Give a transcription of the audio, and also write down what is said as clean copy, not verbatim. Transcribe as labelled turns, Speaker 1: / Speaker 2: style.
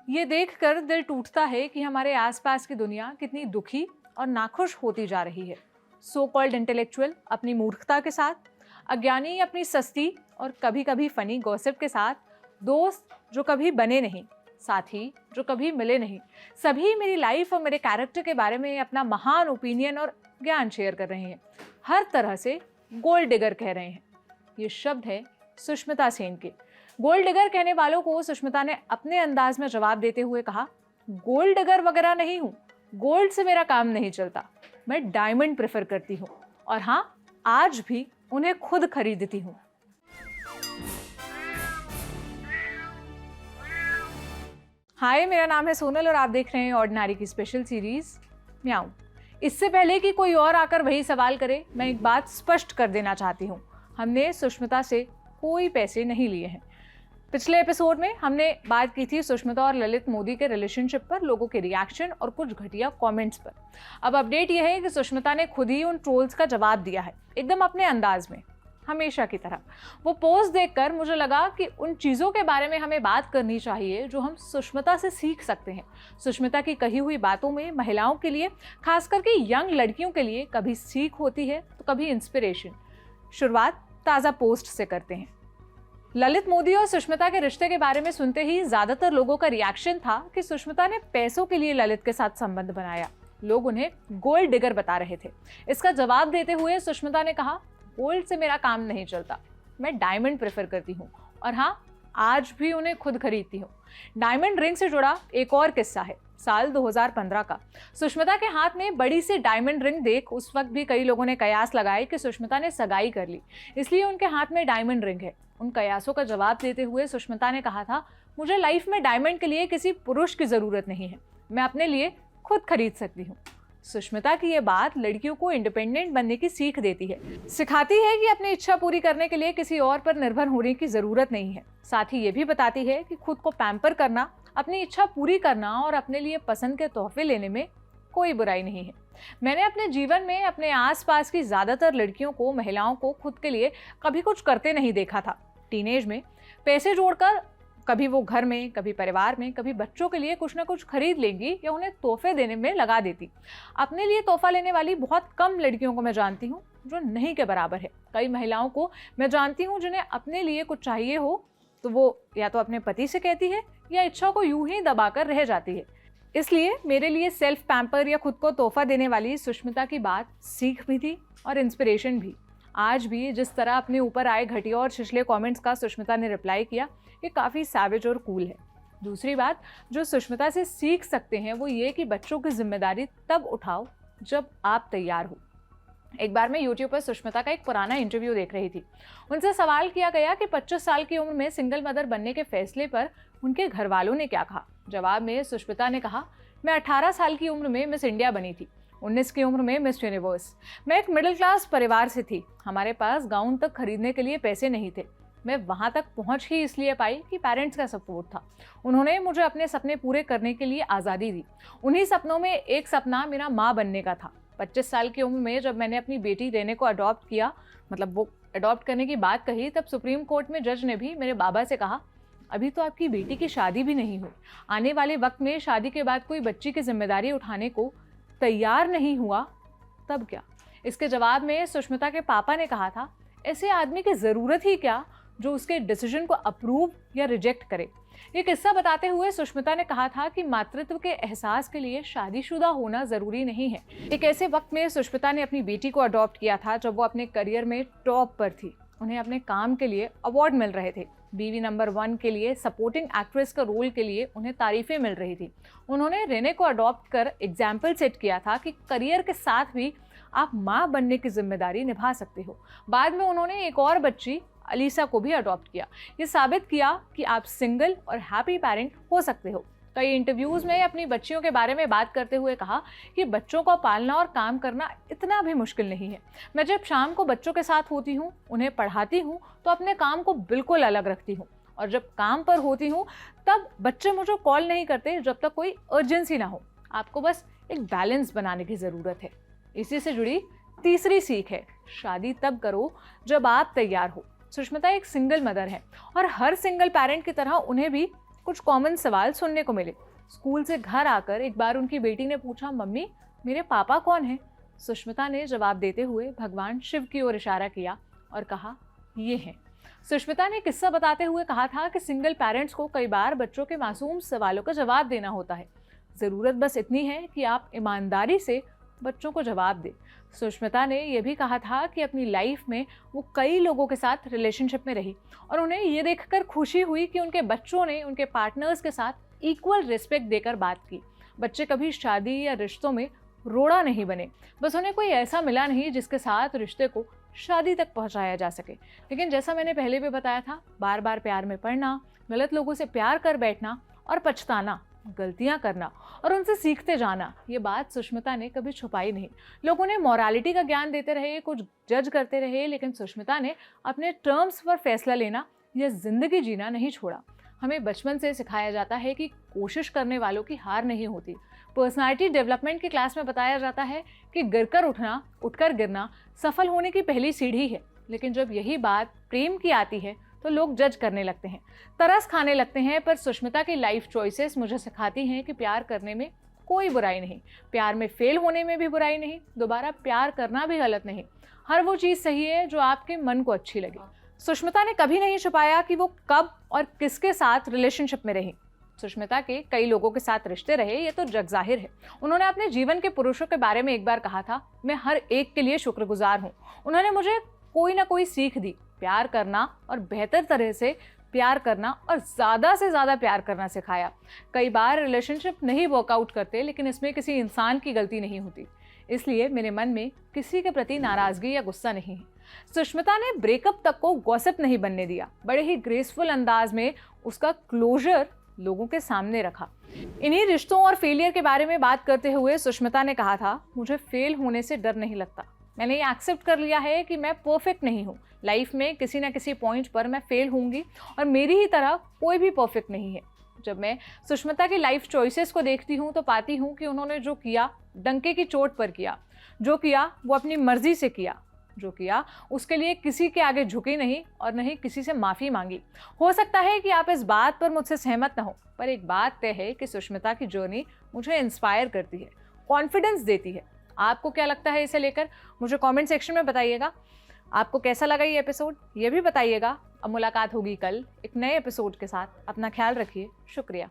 Speaker 1: ये देखकर दिल टूटता है कि हमारे आसपास की दुनिया कितनी दुखी और नाखुश होती जा रही है। सो कॉल्ड इंटेलेक्चुअल अपनी मूर्खता के साथ, अज्ञानी अपनी सस्ती और कभी कभी फनी गॉसिप के साथ, दोस्त जो कभी बने नहीं, साथी जो कभी मिले नहीं, सभी मेरी लाइफ और मेरे कैरेक्टर के बारे में अपना महान ओपिनियन और ज्ञान शेयर कर रहे हैं। हर तरह से गोल्ड डिगर कह रहे हैं। ये शब्द है सुष्मिता सेन के। गोल्ड डिगर कहने वालों को सुष्मिता ने अपने अंदाज में जवाब देते हुए कहा, गोल्ड डिगर वगैरह नहीं हूं, गोल्ड से मेरा काम नहीं चलता, मैं डायमंड प्रेफर करती हूँ और हाँ, आज भी उन्हें खुद खरीदती हूँ। हाय, मेरा नाम है सोनल और आप देख रहे हैं ऑर्डिनरी की स्पेशल सीरीज म्याऊं। इससे पहले कि कोई और आकर वही सवाल करे, मैं एक बात स्पष्ट कर देना चाहती हूँ। हमने सुष्मिता से कोई पैसे नहीं लिए हैं। पिछले एपिसोड में हमने बात की थी सुष्मिता और ललित मोदी के रिलेशनशिप पर, लोगों के रिएक्शन और कुछ घटिया कमेंट्स पर। अब अपडेट यह है कि सुष्मिता ने खुद ही उन ट्रोल्स का जवाब दिया है, एकदम अपने अंदाज में, हमेशा की तरह। वो पोस्ट देखकर मुझे लगा कि उन चीज़ों के बारे में हमें बात करनी चाहिए जो हम सुष्मिता से सीख सकते हैं। सुष्मिता की कही हुई बातों में महिलाओं के लिए, खास करके यंग लड़कियों के लिए, कभी सीख होती है तो कभी इंस्पिरेशन। शुरुआत ताज़ा पोस्ट से करते हैं। ललित मोदी और सुष्मिता के रिश्ते के बारे में सुनते ही ज्यादातर लोगों का रिएक्शन था कि सुष्मिता ने पैसों के लिए ललित के साथ संबंध बनाया। लोग उन्हें गोल्ड डिगर बता रहे थे। इसका जवाब देते हुए सुष्मिता ने कहा, गोल्ड से मेरा काम नहीं चलता, मैं डायमंड प्रेफर करती हूँ और हाँ, आज भी उन्हें खुद खरीदती हूँ। डायमंड रिंग से जुड़ा एक और किस्सा है, साल 2015 का। सुष्मिता के हाथ में बड़ी सी डायमंड रिंग देख उस वक्त भी कई लोगों ने कयास लगाए कि सुष्मिता ने सगाई कर ली, इसलिए उनके हाथ में डायमंड रिंग है। उन कयासों का जवाब देते हुए सुष्मिता ने कहा था, मुझे लाइफ में डायमंड के लिए किसी पुरुष की जरूरत नहीं है, मैं अपने लिए खुद खरीद सकती हूँ। सुष्मिता की ये बात लड़कियों को इंडिपेंडेंट बनने की सीख देती है, सिखाती है कि अपनी इच्छा पूरी करने के लिए किसी और पर निर्भर होने की जरूरत नहीं है। साथ ही ये भी बताती है कि खुद को पैम्पर करना, अपनी इच्छा पूरी करना और अपने लिए पसंद के तोहफे लेने में कोई बुराई नहीं है। मैंने अपने जीवन में अपने आसपास की ज्यादातर लड़कियों को, महिलाओं को खुद के लिए कभी कुछ करते नहीं देखा था। टीनेज में पैसे जोड़कर कभी वो घर में, कभी परिवार में, कभी बच्चों के लिए कुछ ना कुछ खरीद लेंगी या उन्हें तोहफे देने में लगा देती। अपने लिए तोहफा लेने वाली बहुत कम लड़कियों को मैं जानती हूँ जो नहीं के बराबर है। कई महिलाओं को मैं जानती हूँ जिन्हें अपने लिए कुछ चाहिए हो तो वो या तो अपने पति से कहती है या इच्छा को यूं ही दबाकर रह जाती है। इसलिए मेरे लिए सेल्फ पैम्पर या खुद को तोहफा देने वाली सुष्मिता की बात सीख भी थी और इंस्पिरेशन भी। आज भी जिस तरह अपने ऊपर आए घटिया और छिछले कमेंट्स का सुष्मिता ने रिप्लाई किया, ये काफ़ी सैवेज और कूल है। दूसरी बात जो सुष्मिता से सीख सकते हैं वो ये कि बच्चों की जिम्मेदारी तब उठाओ जब आप तैयार हो। एक बार मैं YouTube पर सुष्मिता का एक पुराना इंटरव्यू देख रही थी। उनसे सवाल किया गया कि 25 साल की उम्र में सिंगल मदर बनने के फैसले पर उनके घर वालों ने क्या कहा। जवाब में सुष्मिता ने कहा, मैं 18 साल की उम्र में मिस इंडिया बनी थी, 19 की उम्र में मिस यूनिवर्स। मैं एक मिडिल क्लास परिवार से थी, हमारे पास गाउन तक खरीदने के लिए पैसे नहीं थे। मैं वहाँ तक पहुँच ही इसलिए पाई कि पेरेंट्स का सपोर्ट था। उन्होंने मुझे अपने सपने पूरे करने के लिए आज़ादी दी। उन्हीं सपनों में एक सपना मेरा माँ बनने का था। 25 साल की उम्र में जब मैंने अपनी बेटी रेने को अडॉप्ट किया, मतलब वो अडॉप्ट करने की बात कही, तब सुप्रीम कोर्ट में जज ने भी मेरे बाबा से कहा, अभी तो आपकी बेटी की शादी भी नहीं हुई, आने वाले वक्त में शादी के बाद कोई बच्ची की जिम्मेदारी उठाने को तैयार नहीं हुआ तब क्या। इसके जवाब में सुष्मिता के पापा ने कहा था, ऐसे आदमी की ज़रूरत ही क्या जो उसके डिसीजन को अप्रूव या रिजेक्ट करे। ये किस्सा बताते हुए सुष्मिता ने कहा था कि मातृत्व के एहसास के लिए शादीशुदा होना ज़रूरी नहीं है। एक ऐसे वक्त में सुष्मिता ने अपनी बेटी को अडॉप्ट किया था जब वो अपने करियर में टॉप पर थी। उन्हें अपने काम के लिए अवार्ड मिल रहे थे। बीवी नंबर 1 के लिए, सपोर्टिंग एक्ट्रेस का रोल के लिए उन्हें तारीफें मिल रही थी। उन्होंने रेने को अडॉप्ट कर एग्जाम्पल सेट किया था कि करियर के साथ भी आप माँ बनने की जिम्मेदारी निभा सकते हो। बाद में उन्होंने एक और बच्ची अलीसा को भी अडॉप्ट किया। ये साबित किया कि आप सिंगल और हैप्पी पेरेंट हो सकते हो। कई इंटरव्यूज़ में अपनी बच्चियों के बारे में बात करते हुए कहा कि बच्चों को पालना और काम करना इतना भी मुश्किल नहीं है। मैं जब शाम को बच्चों के साथ होती हूँ, उन्हें पढ़ाती हूँ, तो अपने काम को बिल्कुल अलग रखती हूँ और जब काम पर होती हूँ तब बच्चे मुझे कॉल नहीं करते जब तक कोई अर्जेंसी ना हो। आपको बस एक बैलेंस बनाने की ज़रूरत है। इसी से जुड़ी तीसरी सीख है, शादी तब करो जब आप तैयार हो। सुष्मिता एक सिंगल मदर है और हर सिंगल पेरेंट की तरह उन्हें भी कुछ कॉमन सवाल सुनने को मिले। स्कूल से घर आकर एक बार उनकी बेटी ने पूछा, मम्मी मेरे पापा कौन हैं? सुष्मिता ने जवाब देते हुए भगवान शिव की ओर इशारा किया और कहा, ये हैं। सुष्मिता ने किस्सा बताते हुए कहा था कि सिंगल पेरेंट्स को कई बार बच्चों के मासूम सवालों का जवाब देना होता है। ज़रूरत बस इतनी है कि आप ईमानदारी से बच्चों को जवाब दें। सुष्मिता ने यह भी कहा था कि अपनी लाइफ में वो कई लोगों के साथ रिलेशनशिप में रही और उन्हें ये देखकर खुशी हुई कि उनके बच्चों ने उनके पार्टनर्स के साथ इक्वल रिस्पेक्ट देकर बात की। बच्चे कभी शादी या रिश्तों में रोड़ा नहीं बने, बस उन्हें कोई ऐसा मिला नहीं जिसके साथ रिश्ते को शादी तक पहुंचाया जा सके। लेकिन जैसा मैंने पहले भी बताया था, बार बार प्यार में पड़ना, गलत लोगों से प्यार कर बैठना और पछताना, गलतियां करना और उनसे सीखते जाना, ये बात सुष्मिता ने कभी छुपाई नहीं। लोग उन्हें मॉरालिटी का ज्ञान देते रहे, कुछ जज करते रहे, लेकिन सुष्मिता ने अपने टर्म्स पर फैसला लेना या जिंदगी जीना नहीं छोड़ा। हमें बचपन से सिखाया जाता है कि कोशिश करने वालों की हार नहीं होती। पर्सनालिटी डेवलपमेंट की क्लास में बताया जाता है कि गिरकर उठना, उठकर गिरना सफल होने की पहली सीढ़ी है। लेकिन जब यही बात प्रेम की आती है तो लोग जज करने लगते हैं, तरस खाने लगते हैं। पर सुष्मिता की लाइफ चॉइसेस मुझे सिखाती हैं कि प्यार करने में कोई बुराई नहीं, प्यार में फेल होने में भी बुराई नहीं, दोबारा प्यार करना भी गलत नहीं। हर वो चीज़ सही है जो आपके मन को अच्छी लगे। सुष्मिता ने कभी नहीं छुपाया कि वो कब और किसके साथ रिलेशनशिप में रही। सुष्मिता के कई लोगों के साथ रिश्ते रहे, ये तो जग जाहिर है। उन्होंने अपने जीवन के पुरुषों के बारे में एक बार कहा था, मैं हर एक के लिए शुक्रगुजार हूँ। उन्होंने मुझे कोई ना कोई सीख दी, प्यार करना और बेहतर तरह से प्यार करना और ज़्यादा से ज़्यादा प्यार करना सिखाया। कई बार रिलेशनशिप नहीं वर्कआउट करते, लेकिन इसमें किसी इंसान की गलती नहीं होती। इसलिए मेरे मन में किसी के प्रति नाराज़गी या गुस्सा नहीं है। सुष्मिता ने ब्रेकअप तक को गॉसिप नहीं बनने दिया, बड़े ही ग्रेसफुल अंदाज में उसका क्लोजर लोगों के सामने रखा। इन्हीं रिश्तों और फेलियर के बारे में बात करते हुए सुष्मिता ने कहा था, मुझे फेल होने से डर नहीं लगता। मैंने ये एक्सेप्ट कर लिया है कि मैं परफेक्ट नहीं हूँ। लाइफ में किसी ना किसी पॉइंट पर मैं फेल होंगी और मेरी ही तरह कोई भी परफेक्ट नहीं है। जब मैं सुष्मिता की लाइफ चॉइसेस को देखती हूँ तो पाती हूँ कि उन्होंने जो किया डंके की चोट पर किया, जो किया वो अपनी मर्जी से किया, जो किया उसके लिए किसी के आगे झुकी नहीं और नहीं किसी से माफ़ी मांगी। हो सकता है कि आप इस बात पर मुझसे सहमत ना हो, पर एक बात तय है कि सुष्मिता की जर्नी मुझे इंस्पायर करती है, कॉन्फिडेंस देती है। आपको क्या लगता है इसे लेकर? मुझे कमेंट सेक्शन में बताइएगा। आपको कैसा लगा ये एपिसोड, ये भी बताइएगा। अब मुलाकात होगी कल एक नए एपिसोड के साथ। अपना ख्याल रखिए। शुक्रिया।